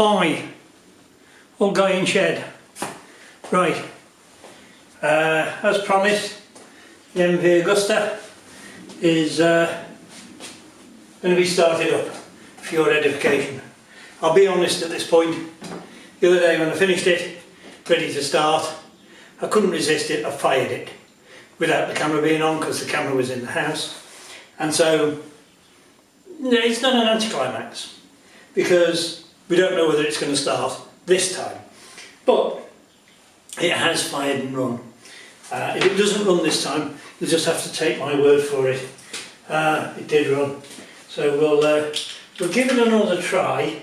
Hi, old guy in shed. Right, as promised, the MV Agusta is going to be started up for your edification. I'll be honest at this point, the other day when I finished it, ready to start, I couldn't resist it, I fired it without the camera being on because the camera was in the house. And so it's not an anticlimax because we don't know whether it's going to start this time. But it has fired and run. If it doesn't run this time, you'll just have to take my word for it. It did run. So we'll give it another try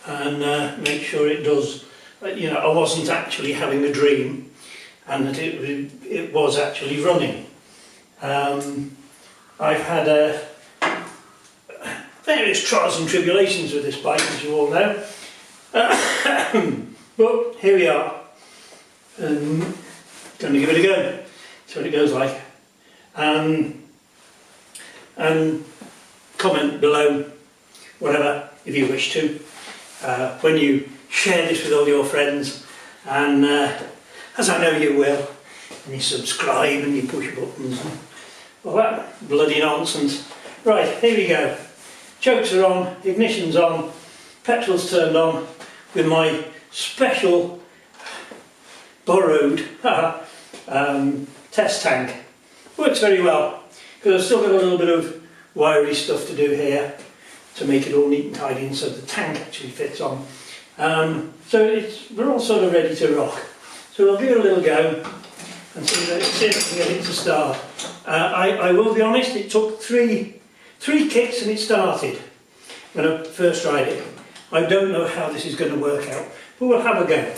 and make sure it does. You know, I wasn't actually having a dream and that it was actually running. I've had various trials and tribulations with this bike, as you all know. But here we are. Going to give it a go. See what it goes like. And comment below, whatever, if you wish to, when you share this with all your friends, and as I know you will, and you subscribe and you push buttons and all that bloody nonsense. Right, here we go. Chokes are on, ignition's on, petrol's turned on with my special borrowed test tank. Works very well because I've still got a little bit of wiry stuff to do here to make it all neat and tidy, and so the tank actually fits on. So we're all sort of ready to rock. So we'll give it a little go and see if I can get it to start. I will be honest, it took three kicks and it started when I first tried it. I don't know how this is going to work out, but we'll have a go.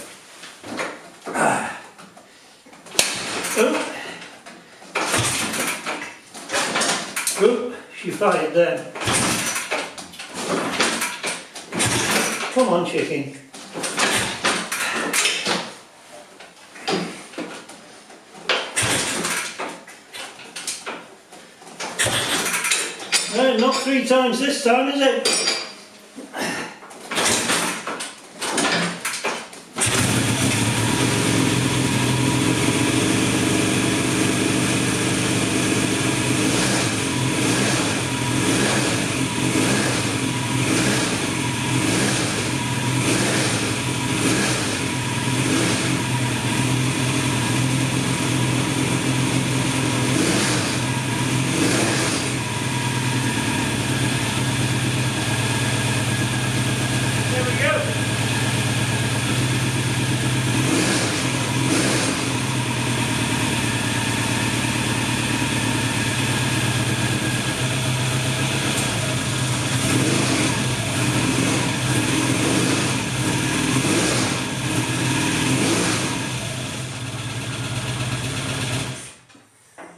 Oh, she fired there. Come on, chicken. Not 3 times this time, is it?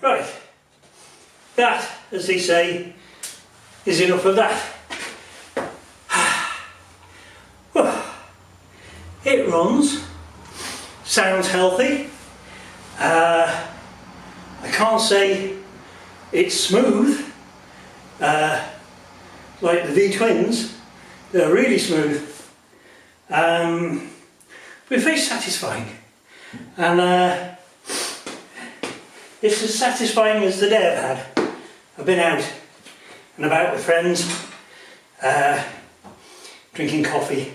Right, that, as they say, is enough of that. It runs, sounds healthy. I can't say it's smooth, like the V-twins. They're really smooth. But very satisfying. And it's as satisfying as the day I've had. I've been out and about with friends, drinking coffee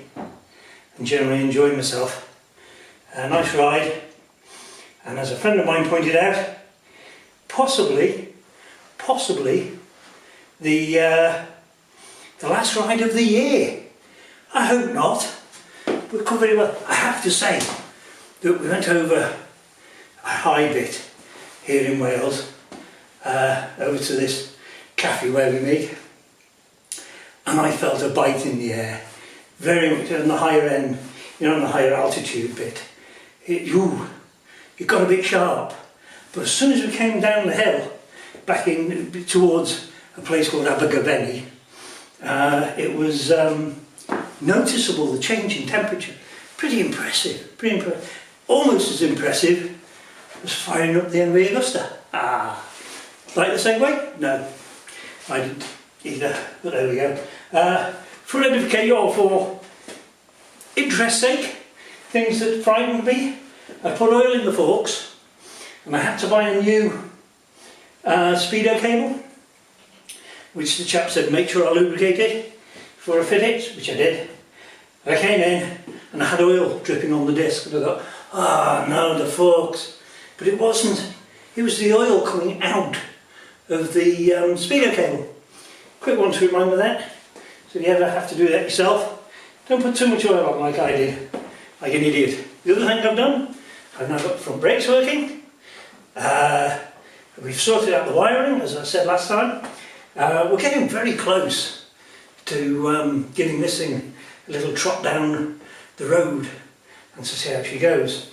and generally enjoying myself. A nice ride, and as a friend of mine pointed out, possibly the last ride of the year. I hope not, but it could very well. I have to say that we went over a high bit here in Wales, over to this cafe where we meet, and I felt a bite in the air, very much on the higher end, you know, on the higher altitude bit. It got a bit sharp, but as soon as we came down the hill, back in towards a place called Abergavenny, it was noticeable, the change in temperature. Pretty impressive, almost as impressive as firing up the MV Agusta. Like the Segway? No, I didn't either, but there we go. For edification, or for interest's sake, things that frightened me, I put oil in the forks, and I had to buy a new speedo cable, which the chap said make sure I lubricate it before I fit it, which I did. I came in and I had oil dripping on the disc, and I thought, ah, no, the forks. But it wasn't, it was the oil coming out of the speedo cable. Quick one to remind me of that. So if you ever have to do that yourself, don't put too much oil on like I did, like an idiot. The other thing I've done, I've now got the front brakes working. We've sorted out the wiring, as I said last time. We're getting very close to giving this thing a little trot down the road and to see how she goes.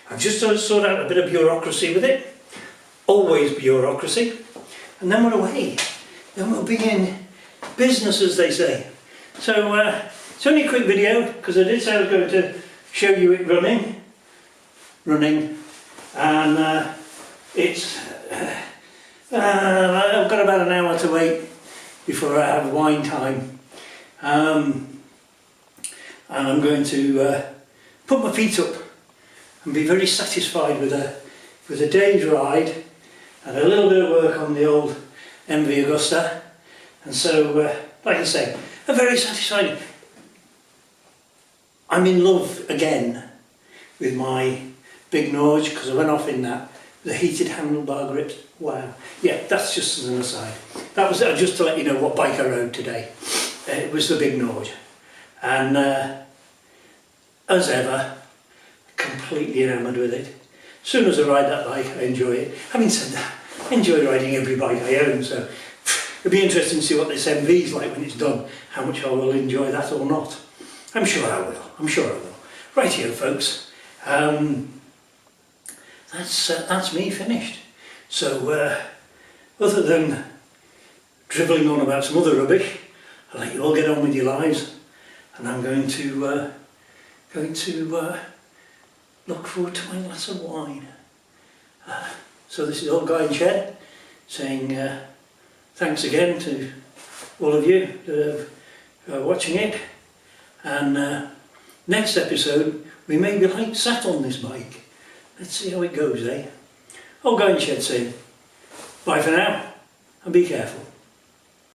I've just sorted out a bit of bureaucracy with it. Always bureaucracy. And then we're away. Then we'll be in business, as they say. So it's only a quick video, because I did say I was going to show you it running, and it's I've got about an hour to wait before I have wine time, and I'm going to put my feet up and be very satisfied with a day's ride and a little bit of work on the old MV Agusta. And so, like I say, a very satisfying. I'm in love again with my big Norge, because I went off in that, the heated handlebar grips. Wow. Yeah, that's just as an aside. That was just to let you know what bike I rode today. It was the big Norge. And as ever, completely enamoured with it. As soon as I ride that bike, I enjoy it. Having said that, I enjoy riding every bike I own, so it'll be interesting to see what this MV is like when it's done, how much I will enjoy that or not. I'm sure I will, I'm sure I will. Right here, folks, that's me finished. So, other than drivelling on about some other rubbish, I'll let you all get on with your lives, and I'm going to look forward to my glass of wine. So this is Old Guy in Shed saying thanks again to all of you that are watching it, and next episode we may be like sat on this bike. Let's see how it goes, eh? Old Guy in Shed saying bye for now, and be careful.